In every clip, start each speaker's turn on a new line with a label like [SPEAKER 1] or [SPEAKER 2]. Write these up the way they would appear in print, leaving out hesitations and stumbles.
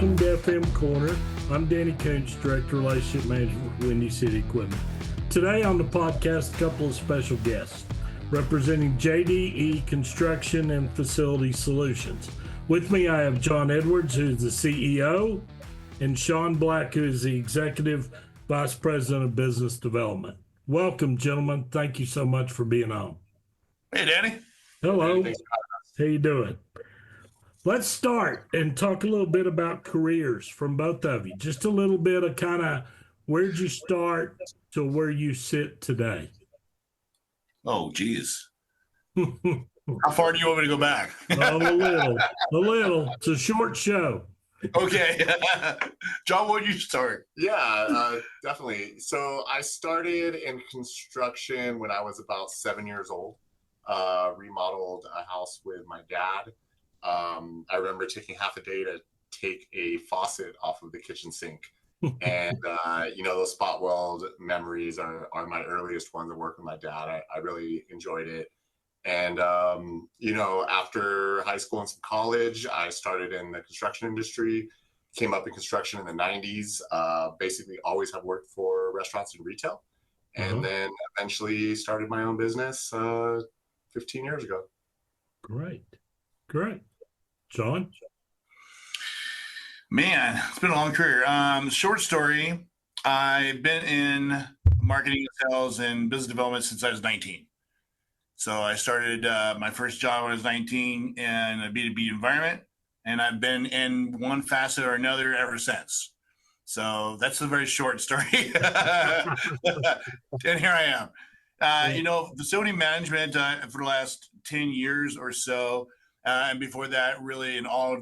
[SPEAKER 1] welcome to FM Corner. I'm Danny Koontz, Director of Relationship Management for Windy City Equipment. Today on the podcast, a couple of special guests representing JDE Construction and Facility Solutions. With me, I have John Edwards, who's the CEO, and Shawn Black, who is the Executive Vice President of Business Development. Welcome, gentlemen. Thank you so much for being on.
[SPEAKER 2] Hey, Danny.
[SPEAKER 1] Hello. How you doing? Let's start and talk a little bit about careers from both of you. Just a little bit of kind of where'd you start to where you sit today?
[SPEAKER 2] Oh, geez. How far do you want me to go back?
[SPEAKER 1] Oh, a little. It's a short show.
[SPEAKER 2] Okay. John, where would you start?
[SPEAKER 3] Yeah, definitely. So I started in construction when I was about 7 years old. Remodeled a house with my dad. I remember taking half a day to take a faucet off of the kitchen sink. And, those spot weld memories are my earliest ones of working with my dad. I really enjoyed it. And, after high school and some college, I started in the construction industry, came up in construction in the 90s, basically always have worked for restaurants and retail. And then eventually started my own business 15 years ago.
[SPEAKER 1] Great. John?
[SPEAKER 2] Man, it's been a long career. Short story, I've been in marketing, sales, and business development since I was 19. So I started my first job when I was 19 in a B2B environment, and I've been in one facet or another ever since. So that's a very short story. And here I am. Facility management for the last 10 years or so. And before that, really in all,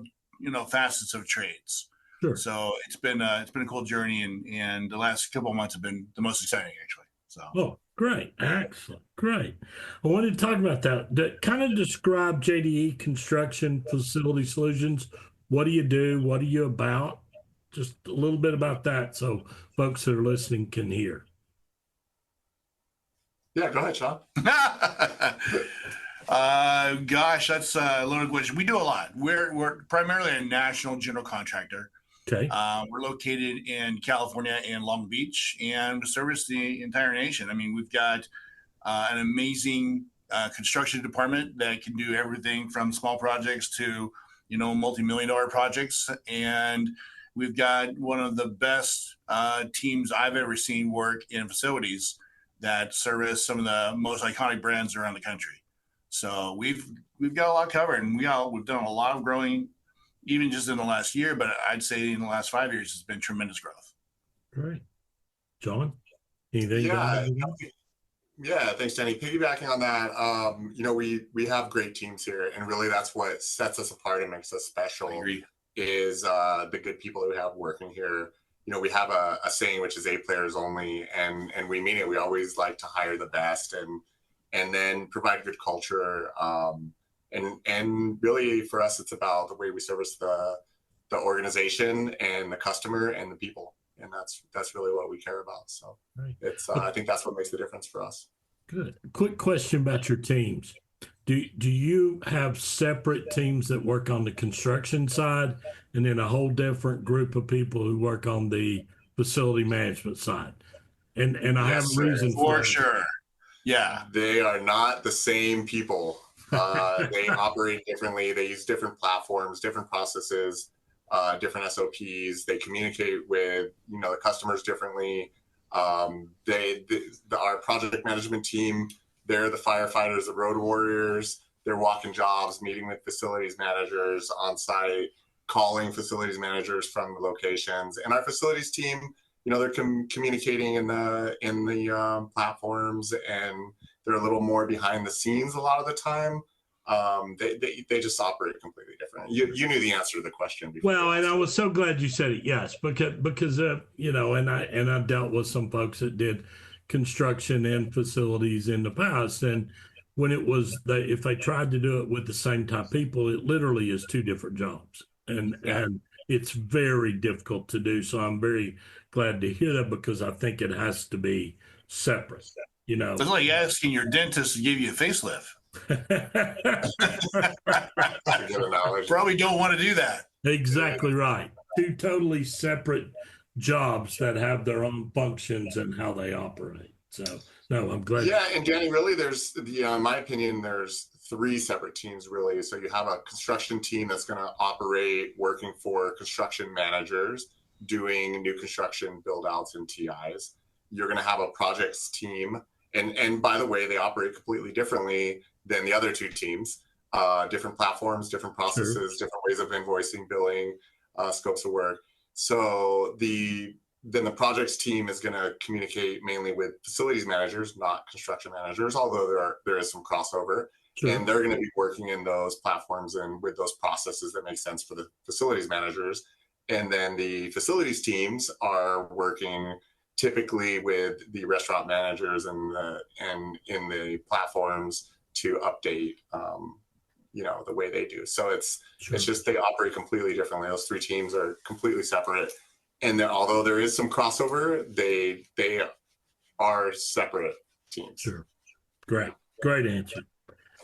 [SPEAKER 2] facets of trades.
[SPEAKER 1] Sure.
[SPEAKER 2] So it's been a cool journey, and the last couple of months have been the most exciting, actually. So.
[SPEAKER 1] Oh, great. Excellent. Great. I wanted to talk about that. Kind of describe JDE Construction Facility Solutions. What do you do? What are you about? Just a little bit about that so folks that are listening can hear.
[SPEAKER 3] Yeah, go ahead, Shawn.
[SPEAKER 2] Gosh, that's a loaded question. We do a lot. We're primarily a national general contractor.
[SPEAKER 1] Okay.
[SPEAKER 2] We're located in California and Long Beach, and we service the entire nation. I mean, we've got an amazing construction department that can do everything from small projects to, multi-million-dollar projects. And we've got one of the best teams I've ever seen work in facilities that service some of the most iconic brands around the country. So we've got a lot covered, and we've done a lot of growing, even just in the last year. But I'd say in the last 5 years, it's been tremendous growth.
[SPEAKER 1] Great, John. Anything?
[SPEAKER 3] Yeah. Thanks, Danny. Piggybacking on that, we have great teams here, and really that's what sets us apart and makes us special.
[SPEAKER 2] I agree.
[SPEAKER 3] Is the good people that we have working here. We have a saying which is A players only, and we mean it. We always like to hire the best and then provide good culture. And really for us, it's about the way we service the organization and the customer and the people. And that's really what we care about. So
[SPEAKER 1] Right.
[SPEAKER 3] it's I think that's what makes the difference for us.
[SPEAKER 1] Good. Quick question about your teams. Do you have separate teams that work on the construction side and then a whole different group of people who work on the facility management side? And I have a reason
[SPEAKER 2] for sure. Yeah.
[SPEAKER 3] They are not the same people. They operate differently. They use different platforms, different processes, different SOPs. They communicate with, the customers differently. Our project management team, they're the firefighters, the road warriors. They're walking jobs, meeting with facilities managers on site, calling facilities managers from the locations. And our facilities team, they're communicating in the platforms, and they're a little more behind the scenes a lot of the time. They just operate completely different. You knew the answer to the question before.
[SPEAKER 1] Well, and I was so glad you said it. Yes, because and I dealt with some folks that did construction and facilities in the past, and when it was if they tried to do it with the same type of people, it literally is two different jobs, and it's very difficult to do. So I'm very glad to hear that, because I think it has to be separate.
[SPEAKER 2] It's like asking your dentist to give you a facelift. Probably don't want to do that.
[SPEAKER 1] Exactly right. two totally separate jobs that have their own functions and how they operate. So no, I'm glad.
[SPEAKER 3] Yeah, and Danny, really, there's in my opinion, there's three separate teams really. So you have a construction team that's going to operate working for construction managers doing new construction build outs and TIs. You're going to have a projects team, and by the way, they operate completely differently than the other two teams. Different platforms, different processes,
[SPEAKER 1] Sure.
[SPEAKER 3] different ways of invoicing, billing, scopes of work. So then the projects team is going to communicate mainly with facilities managers, not construction managers, although there is some crossover.
[SPEAKER 1] Sure.
[SPEAKER 3] And they're going to be working in those platforms and with those processes that make sense for the facilities managers. And then the facilities teams are working typically with the restaurant managers and in the platforms to update the way they do. So it's just they operate completely differently. Those three teams are completely separate. And then, although there is some crossover, they are separate teams.
[SPEAKER 1] Sure. Great answer.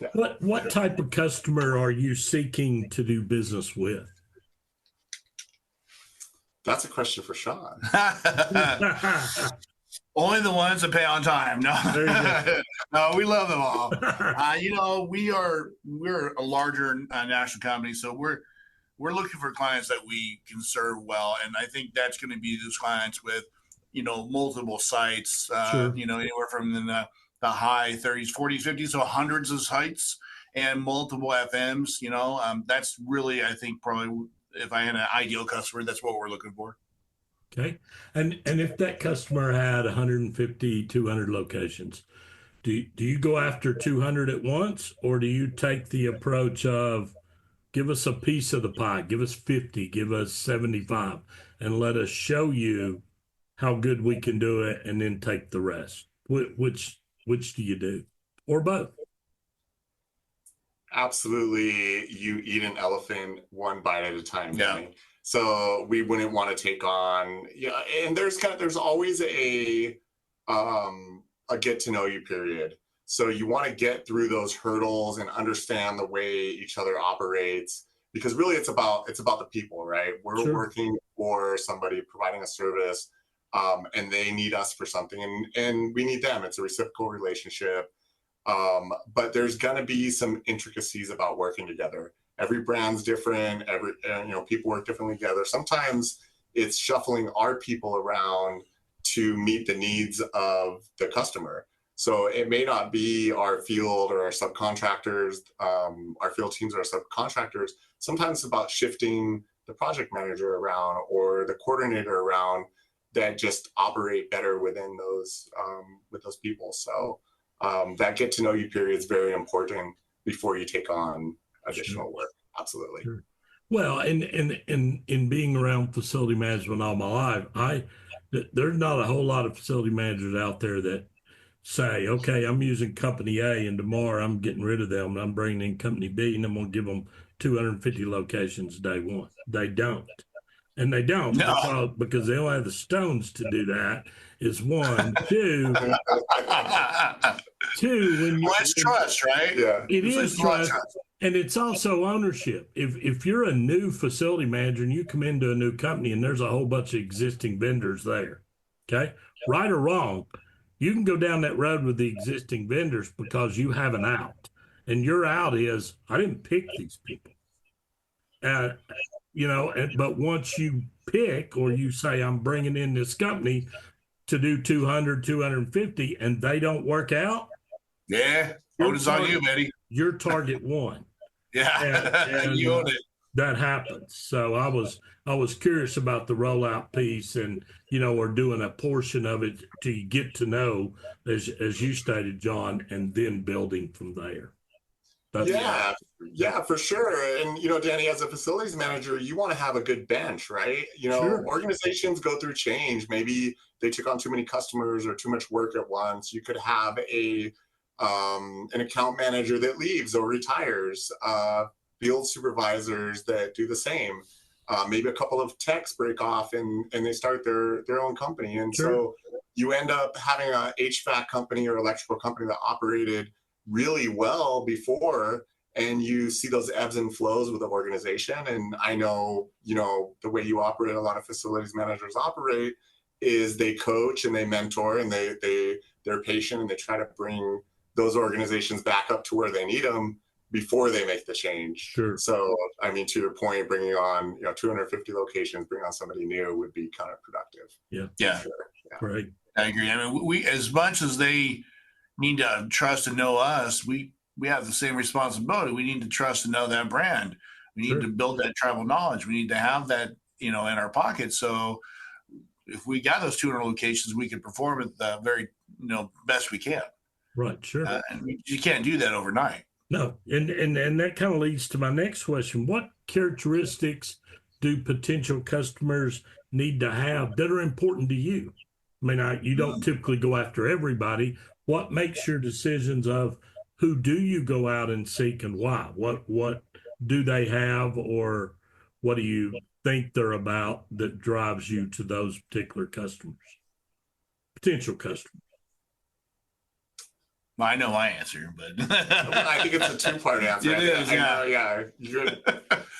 [SPEAKER 3] Yeah.
[SPEAKER 1] What type of customer are you seeking to do business with?
[SPEAKER 3] That's a question for Shawn.
[SPEAKER 2] Only the ones that pay on time. No, no, we love them all. We're a larger national company, so we're looking for clients that we can serve well, and I think that's going to be those clients with multiple sites.
[SPEAKER 1] Sure.
[SPEAKER 2] Anywhere from the high 30s, 40s, 50s, so hundreds of sites and multiple FMs. That's really, I think, probably if I had an ideal customer, that's what we're looking for.
[SPEAKER 1] Okay. And if that customer had 150, 200 locations, do you go after 200 at once, or do you take the approach of give us a piece of the pie, give us 50, give us 75, and let us show you how good we can do it, and then take the rest? Which do you do, or both?
[SPEAKER 3] Absolutely, you eat an elephant one bite at a time.
[SPEAKER 2] Yeah.
[SPEAKER 3] Danny. So we wouldn't want to take on, and there's always a get to know you period. So you want to get through those hurdles and understand the way each other operates, because really it's about the people, right? We're
[SPEAKER 1] Sure.
[SPEAKER 3] working for somebody providing a service, and they need us for something, and we need them. It's a reciprocal relationship. But there's going to be some intricacies about working together. Every brand's different. People work differently together. Sometimes it's shuffling our people around to meet the needs of the customer. So it may not be our field or our subcontractors, our field teams or our subcontractors. Sometimes it's about shifting the project manager around or the coordinator around that just operate better within those with those people. So that get to know you period is very important before you take on additional work. Absolutely.
[SPEAKER 1] Sure. Well, in being around facility management all my life, there's not a whole lot of facility managers out there that say, okay, I'm using company A and tomorrow I'm getting rid of them and I'm bringing in company B and I'm going to give them 250 locations day one. They don't. And they don't because they don't have the stones to do that, is one. Two, when you,
[SPEAKER 2] it's trust, right?
[SPEAKER 3] Yeah.
[SPEAKER 1] it is trust, and it's also ownership. If you're a new facility manager and you come into a new company and there's a whole bunch of existing vendors there, okay, right or wrong, you can go down that road with the existing vendors because you have an out, and your out is I didn't pick these people. But once you pick or you say, I'm bringing in this company to do 200, 250, and they don't work out.
[SPEAKER 2] Yeah. It's on you, Betty.
[SPEAKER 1] You're target one.
[SPEAKER 2] Yeah. And you own it.
[SPEAKER 1] That happens. So I was curious about the rollout piece and, or doing a portion of it to get to know, as you stated, John, and then building from there.
[SPEAKER 3] Yeah, for sure. And, Danny, as a facilities manager, you want to have a good bench, right?
[SPEAKER 1] Sure.
[SPEAKER 3] Organizations go through change. Maybe they took on too many customers or too much work at once. You could have an account manager that leaves or retires, field supervisors that do the same. Maybe a couple of techs break off and they start their own company. And
[SPEAKER 1] Sure.
[SPEAKER 3] so you end up having a HVAC company or electrical company that operated really well before, and you see those ebbs and flows with the organization. And I know, the way you operate, a lot of facilities managers operate, is they coach and they mentor and they're patient and they try to bring those organizations back up to where they need them before they make the change.
[SPEAKER 1] Sure.
[SPEAKER 3] So, I mean, to your point, bringing on 250 locations, bringing on somebody new would be counterproductive.
[SPEAKER 2] Yeah.
[SPEAKER 3] Sure. Yeah.
[SPEAKER 1] Right.
[SPEAKER 2] I agree. I mean, we as much as they need to trust and know us, we have the same responsibility. We need to trust and know that brand. We need
[SPEAKER 1] Sure.
[SPEAKER 2] to build that tribal knowledge. We need to have that, in our pocket. So if we got those 200 locations, we can perform at the very, best we can.
[SPEAKER 1] Right. Sure.
[SPEAKER 2] And you can't do that overnight.
[SPEAKER 1] No, and that kind of leads to my next question. What characteristics do potential customers need to have that are important to you? I mean, you don't typically go after everybody. What makes your decisions of who do you go out and seek and why? What do they have, or what do you think they're about that drives you to those particular customers, potential customers?
[SPEAKER 2] Well, I know my answer, but
[SPEAKER 3] I think it's a two-part answer.
[SPEAKER 2] It is, yeah.
[SPEAKER 3] Yeah.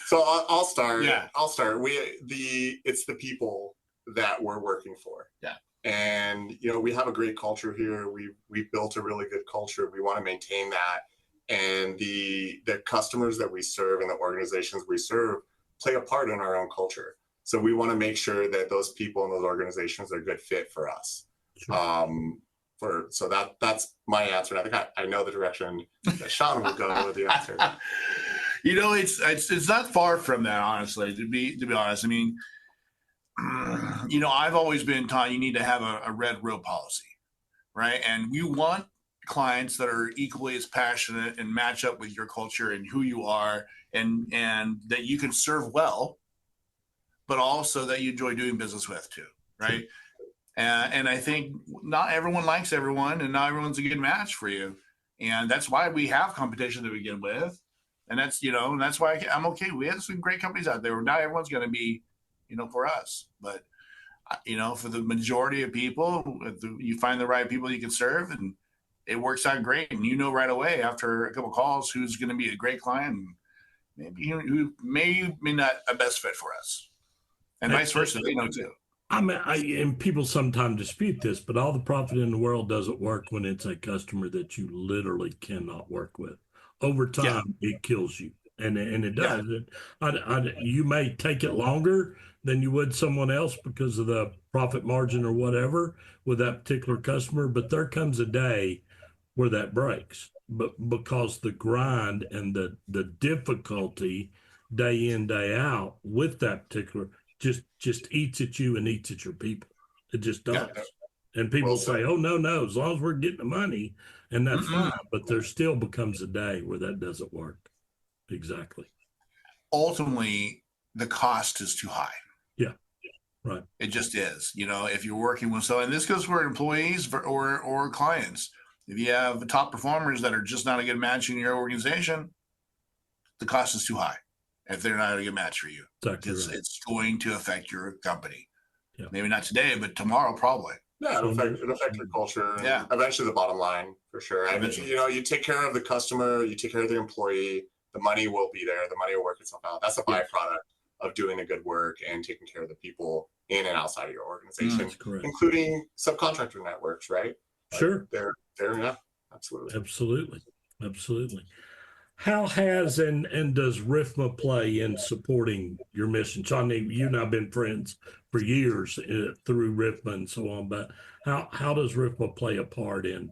[SPEAKER 3] So I'll start.
[SPEAKER 2] Yeah.
[SPEAKER 3] I'll start. It's the people that we're working for.
[SPEAKER 2] Yeah.
[SPEAKER 3] And we have a great culture here. We've built a really good culture. We want to maintain that. And the customers that we serve and the organizations we serve play a part in our own culture. So we want to make sure that those people and those organizations are a good fit for us.
[SPEAKER 1] Sure.
[SPEAKER 3] So that's my answer. And I think I know the direction that Shawn will go with the answer.
[SPEAKER 2] It's not far from that, honestly. To be honest, I mean, I've always been taught you need to have a red row policy, right? And we want clients that are equally as passionate and match up with your culture and who you are, and that you can serve well, but also that you enjoy doing business with too, right? And I think not everyone likes everyone, and not everyone's a good match for you. And that's why we have competition to begin with. And that's, and that's why I'm okay. We have some great companies out there. Not everyone's going to be, for us. But, for the majority of people, you find the right people you can serve, and it works out great. And right away after a couple of calls who's going to be a great client, and maybe who may not a best fit for us. And vice versa, they know too.
[SPEAKER 1] And people sometimes dispute this, but all the profit in the world doesn't work when it's a customer that you literally cannot work with. Over time, it kills you, and it does. You may take it longer than you would someone else because of the profit margin or whatever with that particular customer, but there comes a day where that breaks. But because the grind and the difficulty day in, day out with that particular just eats at you and eats at your people. It just does. Yeah. And people say, oh, no, as long as we're getting the money, and that's fine. But there still becomes a day where that doesn't work. Exactly.
[SPEAKER 2] Ultimately, the cost is too high.
[SPEAKER 1] Yeah. Right.
[SPEAKER 2] It just is. If you're working with someone, and this goes for employees or clients. If you have top performers that are just not a good match in your organization, the cost is too high. If they're not a good match for you,
[SPEAKER 1] exactly
[SPEAKER 2] because
[SPEAKER 1] right.
[SPEAKER 2] It's going to affect your company.
[SPEAKER 1] Yeah.
[SPEAKER 2] Maybe not today, but tomorrow probably.
[SPEAKER 3] Yeah, it'll affect your culture.
[SPEAKER 2] Yeah,
[SPEAKER 3] eventually the bottom line for sure. I mean, you take care of the customer, you take care of the employee, the money will be there. The money will work itself out. That's a byproduct of doing the good work and taking care of the people in and outside of your organization, including subcontractor networks, right?
[SPEAKER 1] Sure.
[SPEAKER 3] They're yeah, absolutely.
[SPEAKER 1] How has and does RIFMA play in supporting your mission? Shawn, you and I have been friends for years through RIFMA and so on, but how does RIFMA play a part in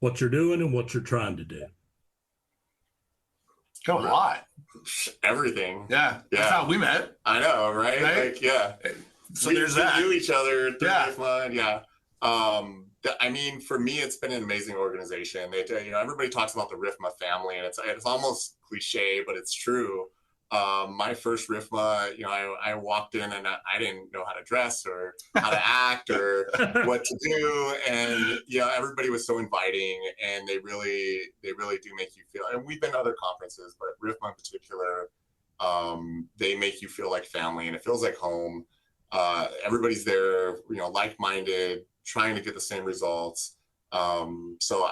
[SPEAKER 1] what you're doing and what you're trying to do?
[SPEAKER 2] A lot.
[SPEAKER 3] Everything.
[SPEAKER 2] Yeah. That's how we met.
[SPEAKER 3] I know, right? Like, yeah.
[SPEAKER 2] So there's that.
[SPEAKER 3] We knew each other through RIFMA, yeah. I mean, for me, it's been an amazing organization. Everybody talks about the RIFMA family, and it's almost cliche, but it's true. My first RIFMA, I walked in and I didn't know how to dress or how to act or what to do, and everybody was so inviting, and they really do make you feel. And we've been to other conferences, but RIFMA in particular, they make you feel like family, and it feels like home. Everybody's there, like-minded, trying to get the same results. So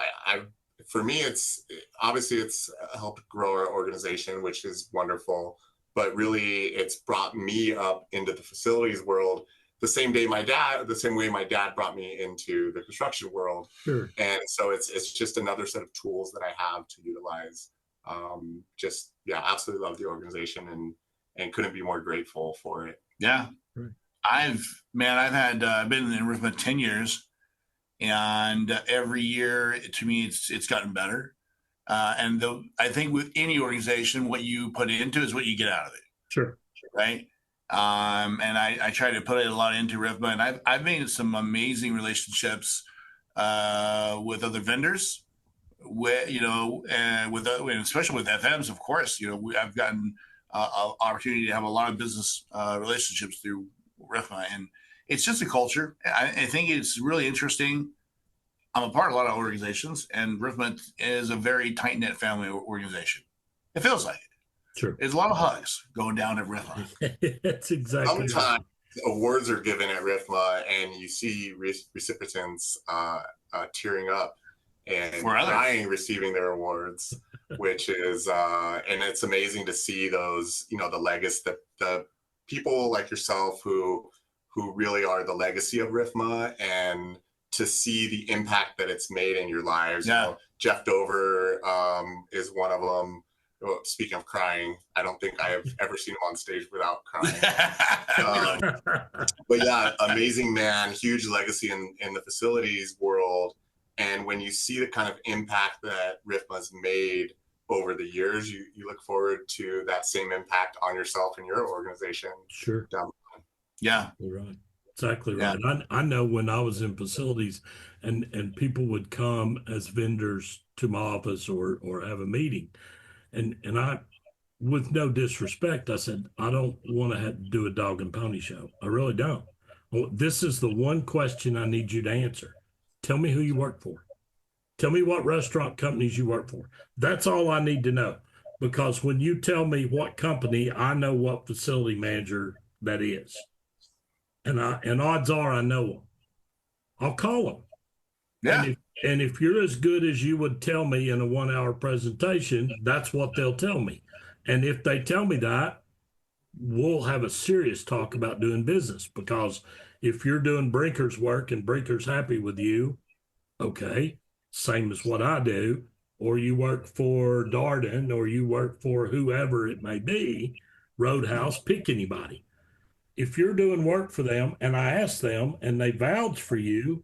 [SPEAKER 3] for me, it's obviously it's helped grow our organization, which is wonderful. But really, it's brought me up into the facilities world the same way my dad brought me into the construction world.
[SPEAKER 1] Sure.
[SPEAKER 3] And so it's just another set of tools that I have to utilize. Absolutely love the organization and couldn't be more grateful for it.
[SPEAKER 2] Yeah.
[SPEAKER 1] Right.
[SPEAKER 2] I've been in Rhythma 10 years, and every year to me it's gotten better. I think with any organization, what you put into is what you get out of it.
[SPEAKER 1] Sure.
[SPEAKER 2] Right. And I try to put a lot into Rhythma, and I've made some amazing relationships with other vendors, and especially with FMs, of course. I've gotten an opportunity to have a lot of business relationships through Rhythma, and it's just a culture. I think it's really interesting. I'm a part of a lot of organizations, and Rhythma is a very tight knit family organization. It feels like it.
[SPEAKER 1] Sure.
[SPEAKER 2] There's a lot of hugs going down at Rhythma.
[SPEAKER 1] That's exactly
[SPEAKER 3] Sometimes awards are given at RIFMA and you see recipients tearing up and crying receiving their awards, which is and it's amazing to see those, the legacy, the people like yourself who really are the legacy of RIFMA, and to see the impact that it's made in your lives.
[SPEAKER 2] Yeah.
[SPEAKER 3] Jeff Dover is one of them. Speaking of crying, I don't think I have ever seen him on stage without crying. But yeah, amazing man, huge legacy in the facilities world. And when you see the kind of impact that RIFMA's made over the years, you look forward to that same impact on yourself and your organization.
[SPEAKER 1] Sure.
[SPEAKER 3] Down the line.
[SPEAKER 2] Yeah.
[SPEAKER 1] Right. Exactly right. I know when I was in facilities and people would come as vendors to my office or have a meeting. And I, with no disrespect, I said, I don't want to have to do a dog and pony show. I really don't. Well, this is the one question I need you to answer. Tell me who you work for. Tell me what restaurant companies you work for. That's all I need to know. Because when you tell me what company, I know what facility manager that is. And odds are I know them. I'll call them.
[SPEAKER 2] Yeah.
[SPEAKER 1] And if you're as good as you would tell me in a 1 hour presentation, that's what they'll tell me. And if they tell me that, we'll have a serious talk about doing business, because if you're doing Brinker's work and Brinker's happy with you, okay, same as what I do, or you work for Darden, or you work for whoever it may be, Roadhouse, pick anybody. If you're doing work for them and I ask them and they vouch for you,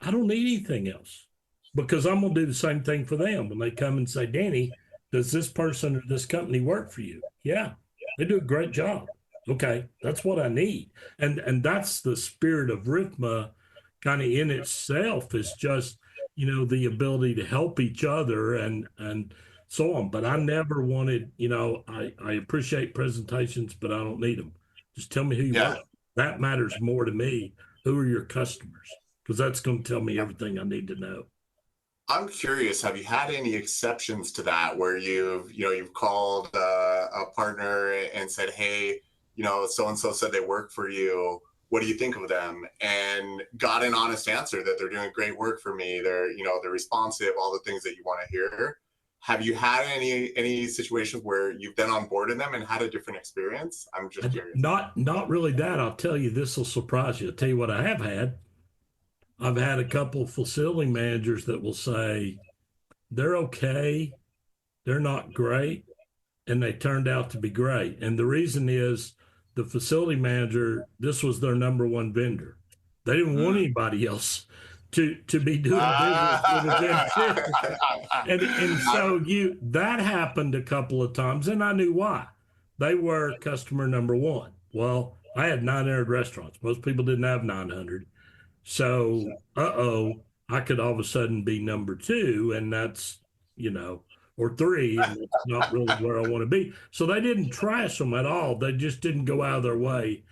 [SPEAKER 1] I don't need anything else, because I'm going to do the same thing for them when they come and say, Danny, does this person or this company work for you? Yeah, they do a great job. Okay, that's what I need. And that's the spirit of RIFMA kind of in itself, is just, the ability to help each other and so on. But I never wanted, I appreciate presentations, but I don't need them. Just tell me who you work. That matters more to me. Who are your customers? Because that's going to tell me everything I need to know.
[SPEAKER 3] I'm curious, have you had any exceptions to that where you've called a partner and said, hey, so-and-so said they work for you. What do you think of them? And got an honest answer that they're doing great work for me. They're responsive, all the things that you want to hear. Have you had any situations where you've been on board in them and had a different experience? I'm just curious.
[SPEAKER 1] Not really that. I'll tell you, this will surprise you. I'll tell you what I have had. I've had a couple of facility managers that will say they're okay, they're not great, and they turned out to be great. And the reason is the facility manager, this was their number one vendor. They didn't want anybody else to be doing business with them too. And so that happened a couple of times, and I knew why. They were customer number one. Well, I had 900 restaurants. Most people didn't have 900. So, I could all of a sudden be number two, and that's, or three, and that's not really where I want to be. So they didn't trash them at all. They just didn't go out of their way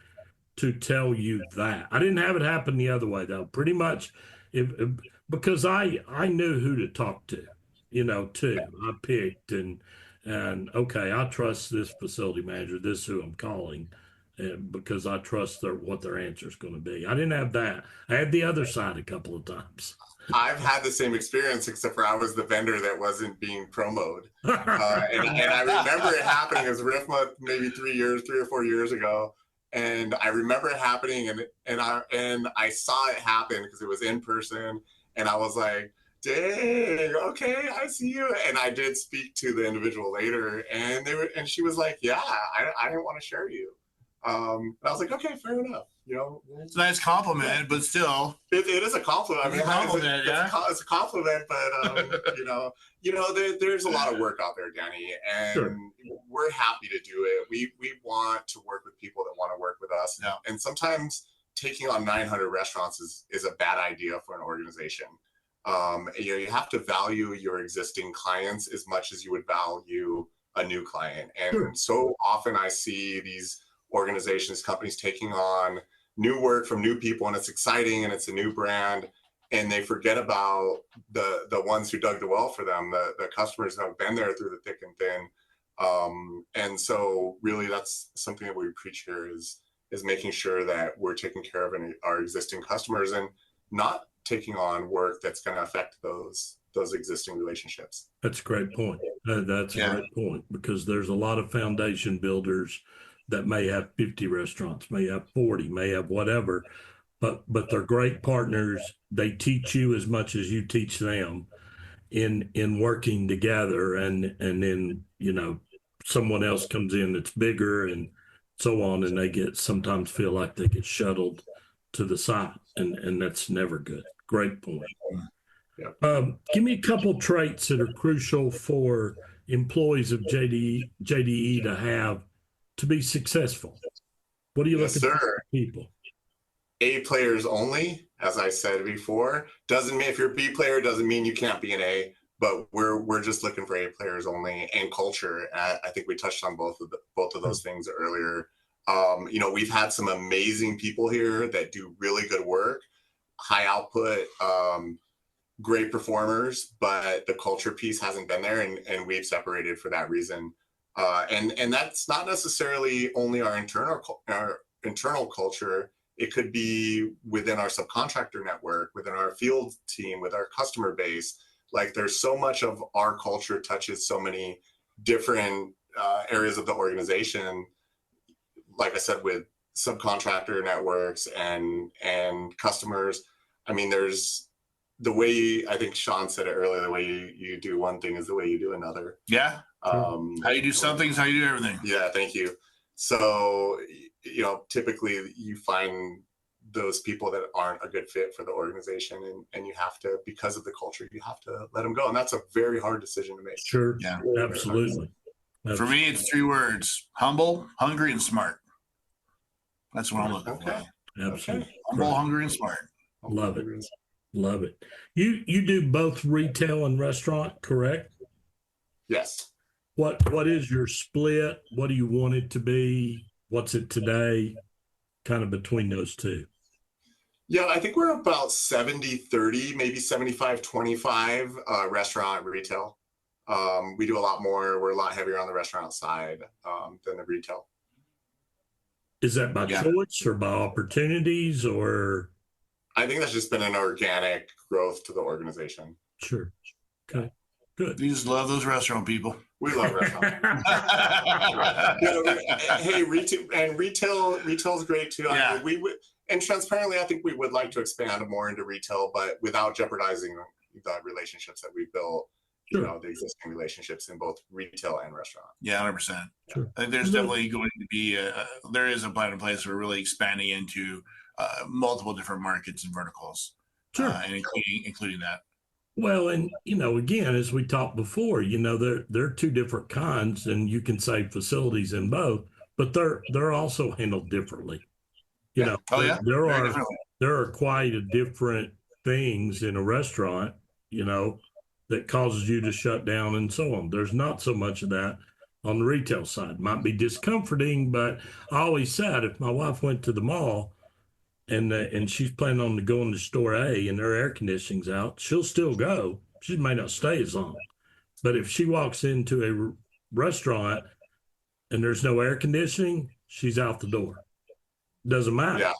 [SPEAKER 1] to tell you that. I didn't have it happen the other way, though. Pretty much, because I knew who to talk to, too. I picked and okay, I trust this facility manager. This is who I'm calling. Because I trust what their answer is going to be. I didn't have that. I had the other side a couple of times.
[SPEAKER 3] I've had the same experience, except for I was the vendor that wasn't being promoted. And I remember it happening. It was Riff Month maybe 3 or 4 years ago. And I remember it happening, and I saw it happen because it was in person. And I was like, dang, okay, I see you. And I did speak to the individual later, and she was like, yeah, I didn't want to share you. And I was like, okay, fair enough.
[SPEAKER 2] It's a nice compliment, but still,
[SPEAKER 3] it is a compliment. I mean, it's a compliment, but there's a lot of work out there, Danny, and
[SPEAKER 1] Sure.
[SPEAKER 3] we're happy to do it. We want to work with people that want to work with us,
[SPEAKER 2] Yeah.
[SPEAKER 3] and sometimes taking on 900 restaurants is a bad idea for an organization. You have to value your existing clients as much as you would value a new client, and
[SPEAKER 1] Sure.
[SPEAKER 3] so often I see these organizations, companies taking on new work from new people, and it's exciting and it's a new brand, and they forget about the ones who dug the well for them, the customers that have been there through the thick and thin. And so really that's something that we preach here is making sure that we're taking care of our existing customers and not taking on work that's going to affect those existing relationships.
[SPEAKER 1] That's a great point. That's a great point, because there's a lot of foundation builders that may have 50 restaurants, may have 40, may have whatever, but they're great partners. They teach you as much as you teach them in working together, and then someone else comes in that's bigger and so on, and they sometimes feel like they get shuttled to the side, and that's never good. Great point.
[SPEAKER 3] Yeah.
[SPEAKER 1] Give me a couple traits that are crucial for employees of JDE to have to be successful. What are you looking for people?
[SPEAKER 3] A players only, as I said before. Doesn't mean if you're a B player, doesn't mean you can't be an A, but we're just looking for A players only. And culture. I think we touched on both of those things earlier. We've had some amazing people here that do really good work, high output, great performers, but the culture piece hasn't been there, and we've separated for that reason. And that's not necessarily only our internal culture. It could be within our subcontractor network, within our field team, with our customer base. Like, there's so much of our culture touches so many different areas of the organization. Like I said, with subcontractor networks and customers. I mean, there's the way, I think Shawn said it earlier, the way you do one thing is the way you do another.
[SPEAKER 2] Yeah. How you do something is how you do everything.
[SPEAKER 3] Yeah, thank you. So, typically you find those people that aren't a good fit for the organization, and you have to, because of the culture, you have to let them go. And that's a very hard decision to make.
[SPEAKER 1] Sure.
[SPEAKER 2] Yeah,
[SPEAKER 1] absolutely.
[SPEAKER 2] For me, it's 3 words: humble, hungry, and smart. That's what I'm looking for.
[SPEAKER 1] Absolutely.
[SPEAKER 2] Humble, hungry, and smart.
[SPEAKER 1] Love it. Love it. You do both retail and restaurant, correct?
[SPEAKER 3] Yes.
[SPEAKER 1] What is your split? What do you want it to be? What's it today? Kind of between those two.
[SPEAKER 3] Yeah, I think we're about 70-30, maybe 75-25 restaurant retail. We do a lot more. We're a lot heavier on the restaurant side than the retail.
[SPEAKER 1] Is that by choice or by opportunities, or?
[SPEAKER 3] I think that's just been an organic growth to the organization.
[SPEAKER 1] Sure. Okay. Good.
[SPEAKER 2] You just love those restaurant people.
[SPEAKER 3] We love restaurants. Hey, retail's great too.
[SPEAKER 2] Yeah.
[SPEAKER 3] I mean, and transparently, I think we would like to expand more into retail, but without jeopardizing the relationships that we built.
[SPEAKER 1] Sure.
[SPEAKER 3] The existing relationships in both retail and restaurant.
[SPEAKER 2] Yeah, 100%.
[SPEAKER 1] Sure.
[SPEAKER 2] I think there's definitely going to be there is a plan in place. We're really expanding into multiple different markets and verticals,
[SPEAKER 1] Sure.
[SPEAKER 2] And including that.
[SPEAKER 1] Well, and again, as we talked before, they're two different kinds, and you can say facilities in both, but they're also handled differently. There are quite a different things in a restaurant, that causes you to shut down and so on. There's not so much of that on the retail side. Might be discomforting, but I always said, if my wife went to the mall and she's planning on going to store A and their air conditioning's out, she'll still go. She may not stay as long. But if she walks into a restaurant and there's no air conditioning, she's out the door. Doesn't matter,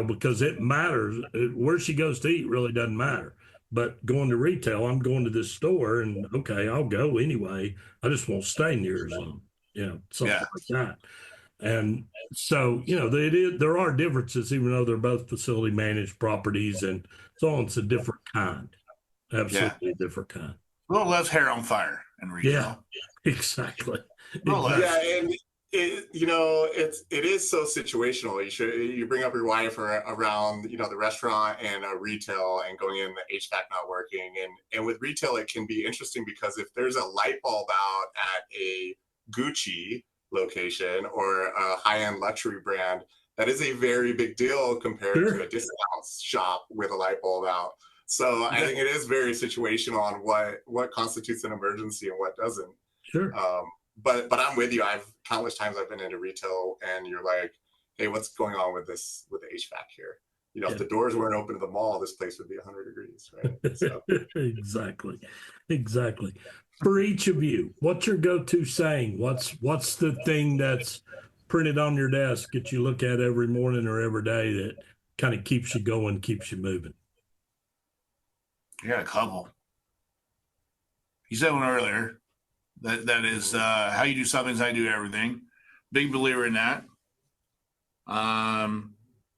[SPEAKER 1] because it matters. Where she goes to eat really doesn't matter. But going to retail, I'm going to this store and okay, I'll go anyway. I just won't stay near zone, something
[SPEAKER 2] Yeah.
[SPEAKER 1] like that. And so, there are differences, even though they're both facility managed properties and so on. It's a different kind, absolutely a different kind.
[SPEAKER 2] A little less hair on fire in retail.
[SPEAKER 1] Yeah, exactly.
[SPEAKER 2] Well,
[SPEAKER 3] Yeah, and it is so situational. You bring up your wife around the restaurant and retail and going in, the HVAC not working, and with retail it can be interesting because if there's a light bulb out at a Gucci location or a high-end luxury brand, that is a very big deal compared to a discount shop with a light bulb out. So I think it is very situational on what constitutes an emergency and what doesn't.
[SPEAKER 1] Sure.
[SPEAKER 3] But I'm with you. Countless times I've been into retail and you're like, hey, what's going on with the HVAC here? If the doors weren't open to the mall, this place would be 100 degrees, right? So.
[SPEAKER 1] Exactly. For each of you, what's your go-to saying? What's the thing that's printed on your desk that you look at every morning or every day that kind of keeps you going, keeps you moving?
[SPEAKER 2] I got a couple. You said one earlier. That is how you do something is how you do everything. Big believer in that.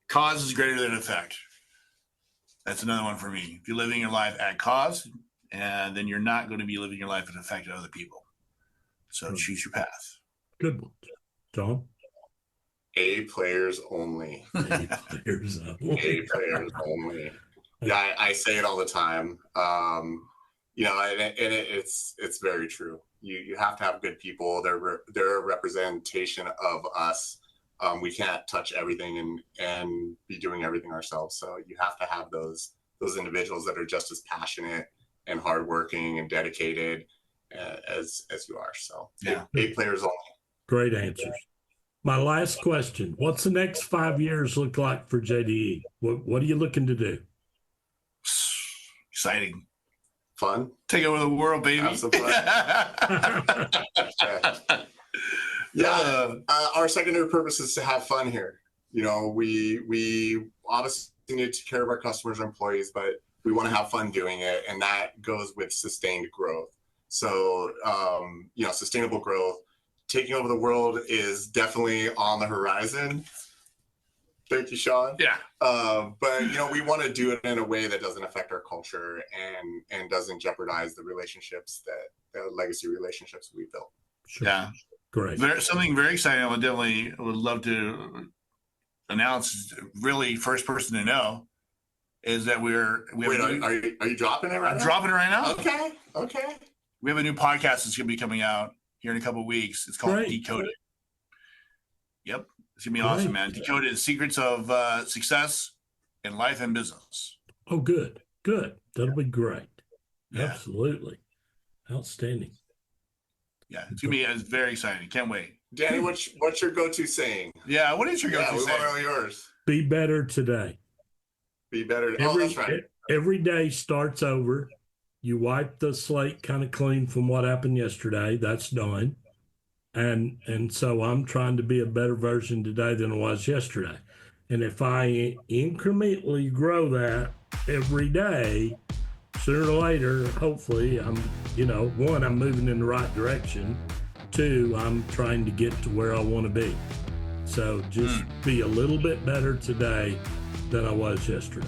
[SPEAKER 2] Cause is greater than effect. That's another one for me. If you're living your life at cause, and then you're not going to be living your life at effect of other people. So choose your path.
[SPEAKER 1] Good one. John?
[SPEAKER 3] A players only.
[SPEAKER 1] A players only.
[SPEAKER 3] A players only. Yeah, I say it all the time. It's very true. You have to have good people. They're a representation of us. We can't touch everything and be doing everything ourselves. So you have to have those individuals that are just as passionate and hardworking and dedicated as you are. So A players only.
[SPEAKER 1] Great answers. My last question: what's the next 5 years look like for JDE? What are you looking to do?
[SPEAKER 2] Exciting.
[SPEAKER 3] Fun.
[SPEAKER 2] Take over the world, baby.
[SPEAKER 3] Have some fun. Our secondary purpose is to have fun here. We obviously need to take care of our customers and employees, but we want to have fun doing it, and that goes with sustained growth. So, sustainable growth, taking over the world is definitely on the horizon. Thank you, Shawn.
[SPEAKER 2] Yeah.
[SPEAKER 3] But we want to do it in a way that doesn't affect our culture and doesn't jeopardize the relationships the legacy relationships we built.
[SPEAKER 1] Sure.
[SPEAKER 2] Yeah.
[SPEAKER 1] Great.
[SPEAKER 2] Something very exciting. I would love to announce. Really, first person to know is that are
[SPEAKER 3] you dropping it right now?
[SPEAKER 2] I'm dropping it right now.
[SPEAKER 3] Okay.
[SPEAKER 2] We have a new podcast that's going to be coming out here in a couple of weeks. It's called Decoded. Yep. It's going to be awesome, man. Decoded: Secrets of Success in Life and Business.
[SPEAKER 1] Oh, good. That'll be great.
[SPEAKER 2] Yeah.
[SPEAKER 1] Absolutely. Outstanding.
[SPEAKER 2] Yeah, it's going to be very exciting. Can't wait.
[SPEAKER 3] Danny, what's your go-to saying?
[SPEAKER 2] Yeah, what is your go-to saying?
[SPEAKER 3] We want to know yours.
[SPEAKER 1] Be better today.
[SPEAKER 3] Be better. That's right.
[SPEAKER 1] Every day starts over. You wipe the slate kind of clean from what happened yesterday. That's done. And so I'm trying to be a better version today than I was yesterday. And if I incrementally grow that every day, sooner or later, hopefully, one, I'm moving in the right direction. Two, I'm trying to get to where I want to be. So just be a little bit better today than I was yesterday.